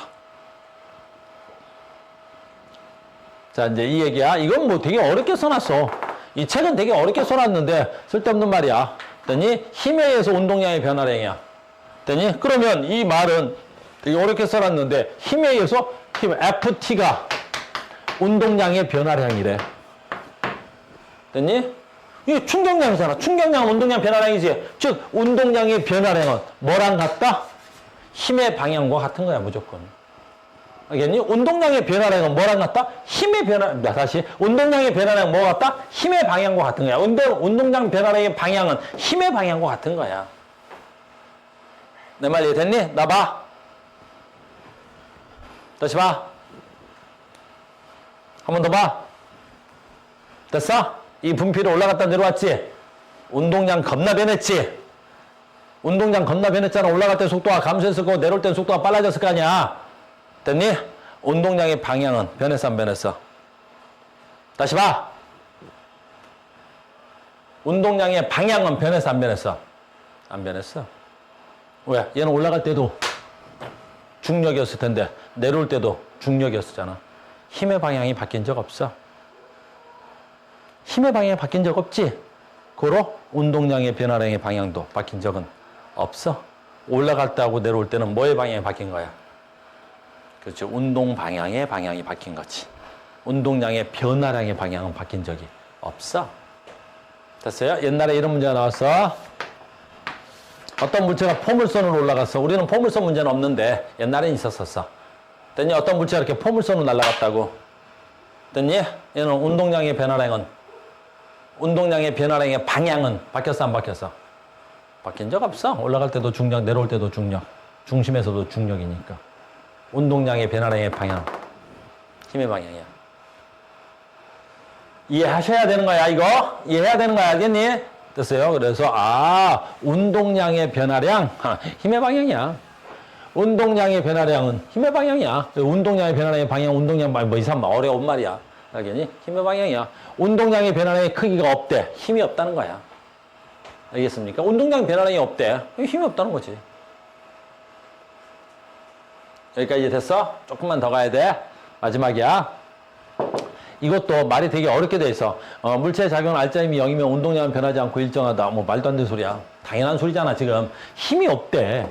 자, 이제 이 얘기야. 이건 뭐 되게 어렵게 써놨어. 이 책은 되게 어렵게 써놨는데 쓸데없는 말이야. 그랬더니 힘에 의해서 운동량의 변화량이야. 그랬더니 그러면 이 말은 되게 어렵게 써놨는데 힘에 의해서 힘 FT가 운동량의 변화량이래. 됐니? 이게 충격량이잖아. 충격량은 운동량 변화량이지. 즉 운동량의 변화량은 뭐랑 같다? 힘의 방향과 같은 거야, 무조건. 알겠니? 운동량의 변화량은 뭐랑 같다? 힘의 다시. 운동량의 변화량은 뭐가 같다? 힘의 방향과 같은 거야. 운동량 변화량의 방향은 힘의 방향과 같은 거야. 내 말 이해됐니? 나 봐. 다시 봐. 한 번 더 봐. 됐어? 이 분필이 올라갔다 내려왔지? 운동량 겁나 변했지? 운동량 겁나 변했잖아. 올라갈 때 속도가 감소했을 거고 내려올 때 속도가 빨라졌을 거 아니야. 됐니? 운동량의 방향은 변했어, 안 변했어? 다시 봐. 운동량의 방향은 변했어, 안 변했어? 안 변했어. 왜? 얘는 올라갈 때도 중력이었을 텐데 내려올 때도 중력이었잖아. 힘의 방향이 바뀐 적 없어. 힘의 방향이 바뀐 적 없지? 고로 운동량의 변화량의 방향도 바뀐 적은 없어. 올라갈 때하고 내려올 때는 뭐의 방향이 바뀐 거야? 그렇죠. 운동 방향의 방향이 바뀐 거지. 운동량의 변화량의 방향은 바뀐 적이 없어. 됐어요? 옛날에 이런 문제가 나왔어. 어떤 물체가 포물선으로 올라갔어. 우리는 포물선 문제는 없는데 옛날엔 있었었어. 됐니? 어떤 물체가 이렇게 포물선으로 날아갔다고. 됐니? 얘는 운동량의 변화량의 방향은 바뀌었어, 안 바뀌었어? 바뀐 적 없어. 올라갈 때도 중력, 내려올 때도 중력. 중심에서도 중력이니까. 운동량의 변화량의 방향. 힘의 방향이야. 이해하셔야 되는 거야, 이거. 이해해야 되는 거야, 알겠니? 됐어요? 그래서 운동량의 변화량 힘의 방향이야. 운동량의 변화량은 힘의 방향이야. 운동량의 변화량의 방향, 운동량 뭐 이상 어려운 말이야. 알겠니? 힘의 방향이야. 운동량의 변화량의 크기가 없대. 힘이 없다는 거야. 알겠습니까? 운동량 변화량이 없대. 힘이 없다는 거지. 여기까지 됐어? 조금만 더 가야 돼. 마지막이야. 이것도 말이 되게 어렵게 돼 있어. 물체의 작용 알짜임이 0이면 운동량은 변하지 않고 일정하다. 뭐 말도 안 되는 소리야. 당연한 소리잖아. 지금 힘이 없대.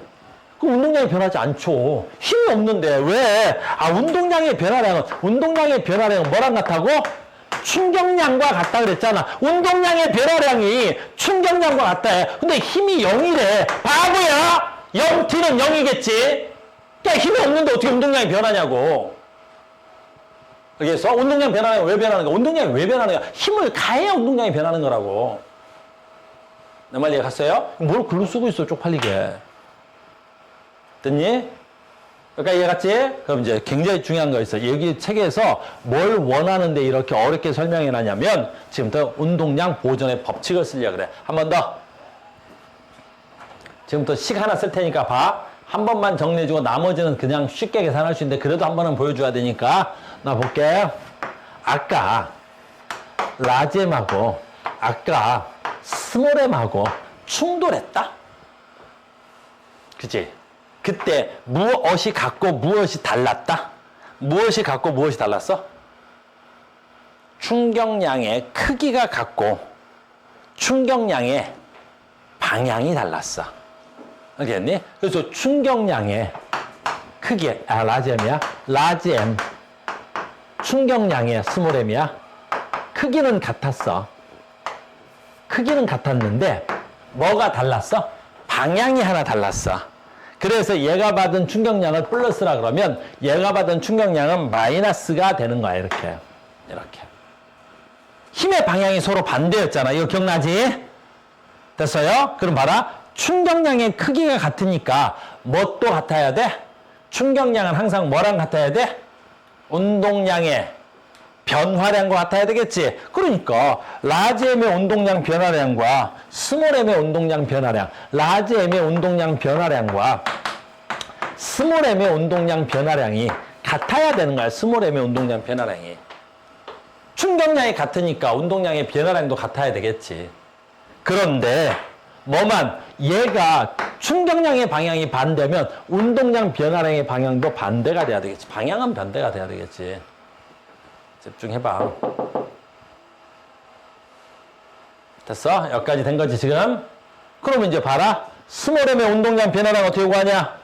그럼 운동량이 변하지 않죠. 힘이 없는데 왜? 운동량의 변화량은 뭐랑 같다고? 충격량과 같다 그랬잖아. 운동량의 변화량이 충격량과 같다 해. 근데 힘이 0이래. 바보야! 0t는 0이겠지? 그러니까 힘이 없는데 어떻게 운동량이 변하냐고. 그래서 운동량 변화량이 왜 변하는 거야? 운동량이 왜 변하는 거야? 힘을 가해야 운동량이 변하는 거라고. 내 말 이해갔어요? 뭘 글로 쓰고 있어, 쪽팔리게. 됐니? 그러니까 이해갔지? 그럼 이제 굉장히 중요한 거 있어. 여기 책에서 뭘 원하는데 이렇게 어렵게 설명해 놨냐면 지금부터 운동량 보존의 법칙을 쓰려고 그래. 한 번 더. 지금부터 식 하나 쓸 테니까 봐. 한 번만 정리해주고 나머지는 그냥 쉽게 계산할 수 있는데 그래도 한 번은 보여줘야 되니까 나 볼게. 아까 라지엠하고 아까 스몰엠하고 충돌했다? 그치? 그때 무엇이 같고 무엇이 달랐다? 무엇이 같고 무엇이 달랐어? 충격량의 크기가 같고 충격량의 방향이 달랐어. 알겠니? 그래서 충격량의 크기, 라지엠이야? 라지엠. 충격량의 스몰엠이야? 크기는 같았어. 크기는 같았는데 뭐가 달랐어? 방향이 하나 달랐어. 그래서 얘가 받은 충격량을 플러스라 그러면 얘가 받은 충격량은 마이너스가 되는 거야. 이렇게. 힘의 방향이 서로 반대였잖아. 이거 기억나지? 됐어요? 그럼 봐라. 충격량의 크기가 같으니까 뭣도 같아야 돼? 충격량은 항상 뭐랑 같아야 돼? 운동량의 변화량과 같아야 되겠지. 그러니까 라지엠의 운동량 변화량과 스몰엠의 운동량 변화량, 라지엠의 운동량 변화량과 스몰엠의 운동량 변화량이 같아야 되는 거야. 스몰엠의 운동량 변화량이. 충격량이 같으니까 운동량의 변화량도 같아야 되겠지. 그런데 얘가 충격량의 방향이 반대면 운동량 변화량의 방향도 반대가 돼야 되겠지. 방향은 반대가 돼야 되겠지. 집중해봐. 됐어? 여기까지 된 거지 지금? 그러면 이제 봐라. 스몰엠의 운동량 변화량 어떻게 구하냐?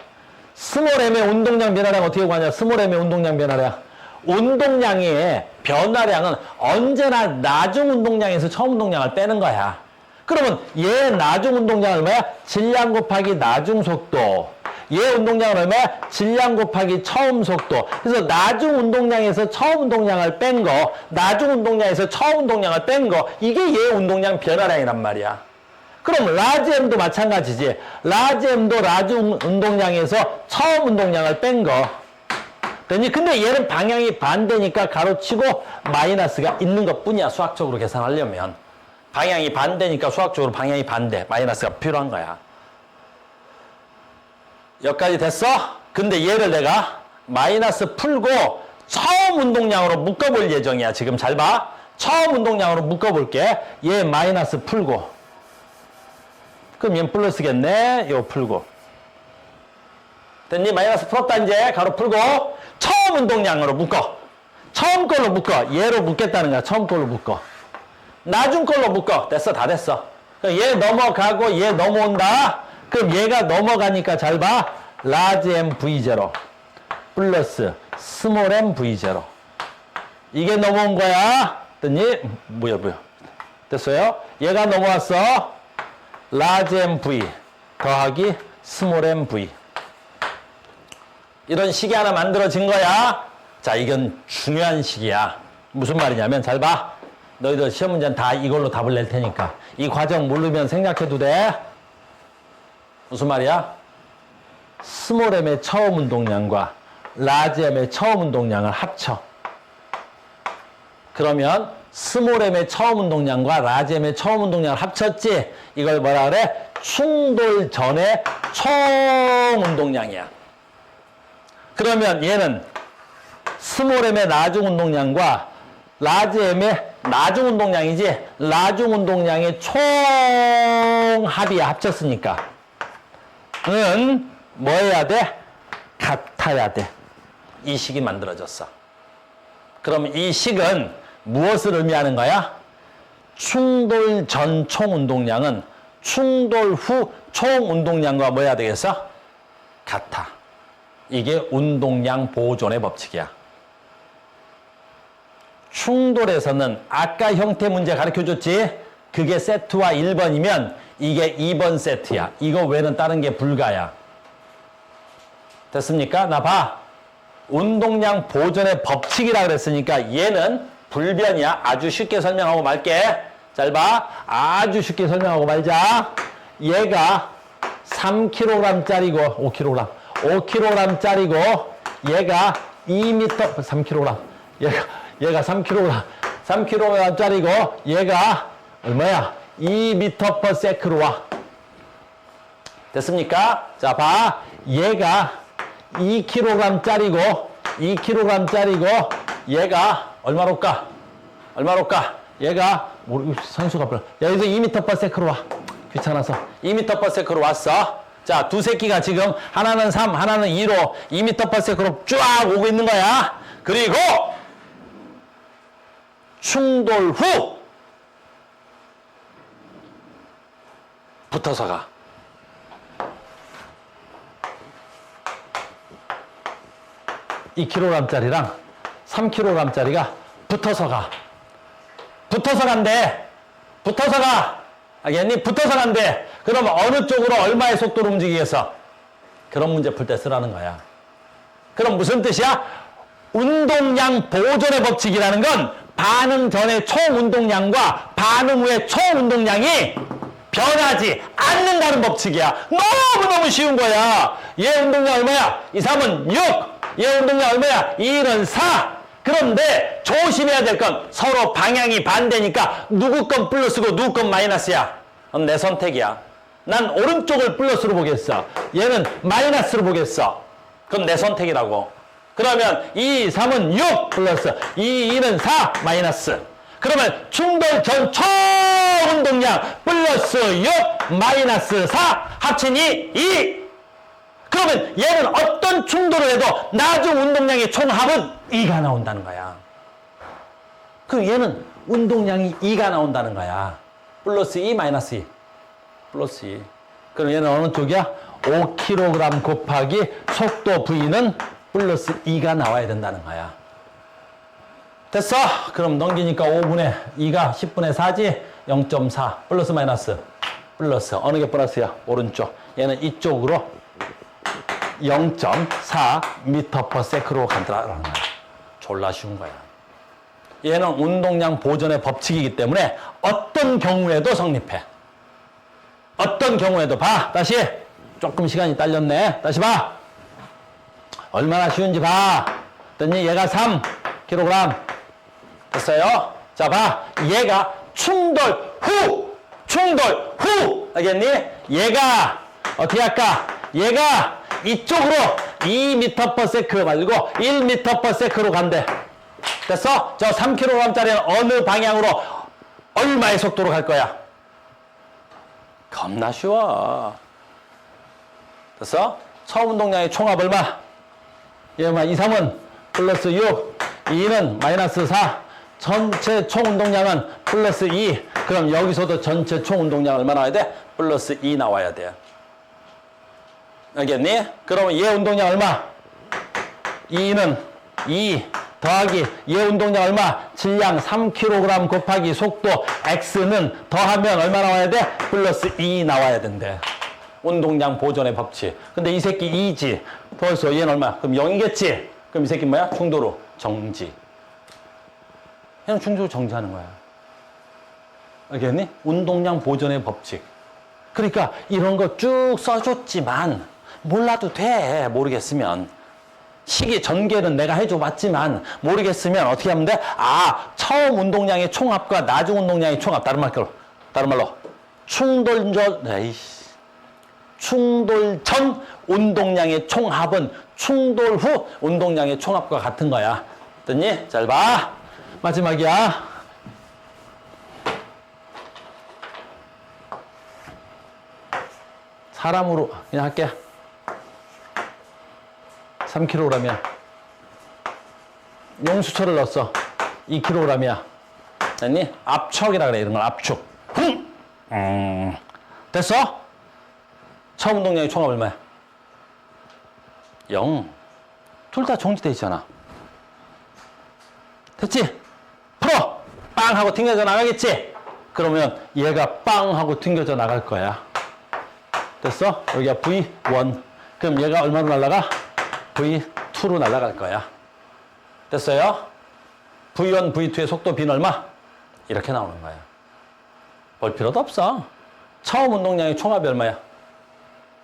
스몰엠의 운동량 변화량 어떻게 구하냐? 스몰엠의 운동량 변화량. 운동량의 변화량은 언제나 나중 운동량에서 처음 운동량을 빼는 거야. 그러면 얘 나중 운동량은 얼마야? 질량 곱하기 나중 속도. 얘 운동량은 얼마야? 질량 곱하기 처음 속도. 그래서 나중 운동량에서 처음 운동량을 뺀 거, 나중 운동량에서 처음 운동량을 뺀 거, 이게 얘 운동량 변화량이란 말이야. 그럼 라지엠도 마찬가지지. 라지엠도 나중 운동량에서 처음 운동량을 뺀 거. 근데 얘는 방향이 반대니까 가로치고 마이너스가 있는 것 뿐이야. 수학적으로 계산하려면. 방향이 반대니까 수학적으로 방향이 반대. 마이너스가 필요한 거야. 여기까지 됐어? 근데 얘를 내가 마이너스 풀고 처음 운동량으로 묶어볼 예정이야. 지금 잘 봐. 처음 운동량으로 묶어볼게. 얘 마이너스 풀고. 그럼 얘는 플러스겠네. 이거 풀고. 됐니? 마이너스 풀었다 이제. 가로 풀고 처음 운동량으로 묶어. 처음 걸로 묶어. 얘로 묶겠다는 거야. 처음 걸로 묶어. 나중 걸로 묶어. 됐어. 다 됐어. 얘 넘어가고 얘 넘어온다. 그럼 얘가 넘어가니까 잘 봐. 라지 M V0 플러스 스몰 M V0. 이게 넘어온 거야. 됐니? 뭐야. 됐어요? 얘가 넘어왔어. 라지 M V 더하기 스몰 M V. 이런 식이 하나 만들어진 거야. 자, 이건 중요한 식이야. 무슨 말이냐면 잘 봐. 너희들 시험 문제는 다 이걸로 답을 낼 테니까. 이 과정 모르면 생략해도 돼. 무슨 말이야? 스몰 M의 처음 운동량과 라지 M의 처음 운동량을 합쳐. 그러면 스몰 M의 처음 운동량과 라지 M의 처음 운동량을 합쳤지. 이걸 뭐라 그래? 충돌 전의 총 운동량이야. 그러면 얘는 스몰 M의 나중 운동량과 라지 M의 나중 운동량이지. 나중 운동량의 총 합이야. 합쳤으니까. 는 뭐 해야 돼? 같아야 돼. 이 식이 만들어졌어. 그럼 이 식은 무엇을 의미하는 거야? 충돌 전 총 운동량은 충돌 후 총 운동량과 뭐 해야 되겠어? 같아. 이게 운동량 보존의 법칙이야. 충돌에서는 아까 형태 문제 가르쳐줬지? 그게 세트와 1번이면 이게 2번 세트야. 이거 외에는 다른 게 불가야. 됐습니까? 나 봐. 운동량 보존의 법칙이라 그랬으니까 얘는 불변이야. 아주 쉽게 설명하고 말게. 잘 봐. 아주 쉽게 설명하고 말자. 얘가 3kg짜리고 5kg. 5kg짜리고 얘가 2m 3kg. 얘가 3kg. 3kg짜리고 얘가 얼마야? 2m/s로 와. 됐습니까? 자, 봐. 얘가 2kg짜리고 얘가 얼마로 올까? 얘가 산수가 별로. 여기서 2m/s로 와. 귀찮아서 2m/s로 왔어. 자, 두 새끼가 지금 하나는 3, 하나는 2로 2m/s로 쫙 오고 있는 거야. 그리고 충돌 후 붙어서 가. 이 kg짜리랑 3kg짜리가 붙어서 가. 붙어서 간대. 붙어서 가. 알겠니? 붙어서 간대. 그럼 어느 쪽으로 얼마의 속도로 움직이겠어? 그런 문제 풀 때 쓰라는 거야. 그럼 무슨 뜻이야? 운동량 보존의 법칙이라는 건 반응 전의 총 운동량과 반응 후의 총 운동량이 변하지 않는다는 법칙이야. 너무너무 쉬운 거야. 얘 운동량 얼마야? 2, 3은 6. 얘 운동량 얼마야? 2, 1은 4. 그런데 조심해야 될 건 서로 방향이 반대니까 누구 건 플러스고 누구 건 마이너스야. 그럼 내 선택이야. 난 오른쪽을 플러스로 보겠어. 얘는 마이너스로 보겠어. 그건 내 선택이라고. 그러면 2, 3은 6 플러스 2, 2는 4 마이너스. 그러면 충돌 전 총 운동량 플러스 6 마이너스 4 합치니 2. 그러면 얘는 어떤 충돌을 해도 나중 운동량의 총합은 2가 나온다는 거야. 그럼 얘는 운동량이 2가 나온다는 거야. 플러스 2 마이너스 2. 플러스 2. 그럼 얘는 어느 쪽이야? 5kg 곱하기 속도 V는 플러스 2가 나와야 된다는 거야. 됐어? 그럼 넘기니까 5분의 2가 10분의 4지? 0.4 플러스 마이너스 플러스 어느 게 플러스야? 오른쪽. 얘는 이쪽으로 0.4 m/s로 간다라는 거야. 졸라 쉬운 거야. 얘는 운동량 보존의 법칙이기 때문에 어떤 경우에도 성립해. 어떤 경우에도 봐. 다시. 조금 시간이 딸렸네. 다시 봐. 얼마나 쉬운지 봐. 그랬더니 얘가 3kg. 됐어요? 자, 봐. 얘가 충돌 후! 알겠니? 얘가 어떻게 할까? 얘가 이쪽으로 2m/s 말고 1m/s로 간대. 됐어? 저 3kg짜리는 어느 방향으로 얼마의 속도로 갈 거야? 겁나 쉬워. 됐어? 처음 운동량의 총합 얼마? 얘만 2, 3은 플러스 6, 2는 마이너스 4. 전체 총 운동량은 플러스 2. 그럼 여기서도 전체 총 운동량 얼마 나와야 돼? 플러스 2 나와야 돼. 알겠니? 그러면 얘 운동량 얼마? 2는 2 더하기 얘 운동량 얼마? 질량 3kg 곱하기 속도 x는 더하면 얼마 나와야 돼? 플러스 2 나와야 된대. 운동량 보존의 법칙. 근데 이 새끼 2지. 더해서 얘는 얼마? 그럼 0이겠지? 그럼 이 새끼 뭐야? 충돌로 정지. 얘는 충돌로 정지하는 거야. 알겠니? 운동량 보존의 법칙. 그러니까 이런 거 쭉 써줬지만 몰라도 돼. 모르겠으면. 시기 전개는 내가 해줘 봤지만 모르겠으면 어떻게 하면 돼? 아, 처음 운동량의 총합과 나중 운동량의 총합. 다른 말로 충돌 전 운동량의 총합은 충돌 후 운동량의 총합과 같은 거야. 됐니? 잘 봐. 마지막이야. 사람으로 그냥 할게. 3kg이야. 용수철을 넣었어. 2kg이야. 됐니? 압축이라 그래. 이런 걸 압축. 됐어? 처음 운동량의 총합 얼마야? 0. 둘 다 정지돼 있잖아. 됐지? 풀어! 빵! 하고 튕겨져 나가겠지? 그러면 얘가 빵! 하고 튕겨져 나갈 거야. 됐어? 여기가 V1. 그럼 얘가 얼마로 날아가? V2로 날아갈 거야. 됐어요? V1, V2의 속도 B는 얼마? 이렇게 나오는 거야. 볼 필요도 없어. 처음 운동량의 총합이 얼마야?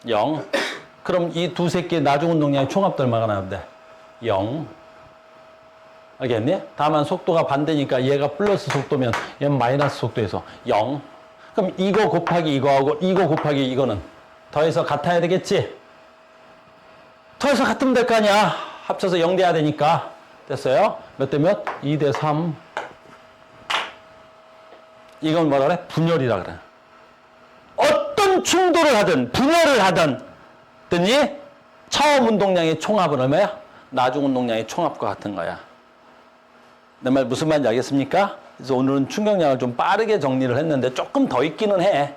0. 그럼 이 두세 개 나중 운동량의 총합도 얼마가 나오는데? 0. 알겠니? 다만 속도가 반대니까 얘가 플러스 속도면 얘는 마이너스 속도에서 0. 그럼 이거 곱하기 이거하고 이거 곱하기 이거는 더해서 같아야 되겠지? 더해서 같으면 될 거 아니야. 합쳐서 0 돼야 되니까. 됐어요? 몇 대 몇? 2 대 3. 이건 뭐라 그래? 분열이라 그래. 어떤 충돌을 하든 분열을 하든 됐니? 처음 운동량의 총합은 얼마야? 나중 운동량의 총합과 같은 거야. 내 말 무슨 말인지 알겠습니까? 그래서 오늘은 충격량을 좀 빠르게 정리를 했는데 조금 더 있기는 해.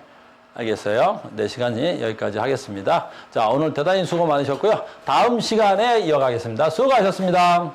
알겠어요? 네, 시간이 여기까지 하겠습니다. 자, 오늘 대단히 수고 많으셨고요. 다음 시간에 이어가겠습니다. 수고하셨습니다.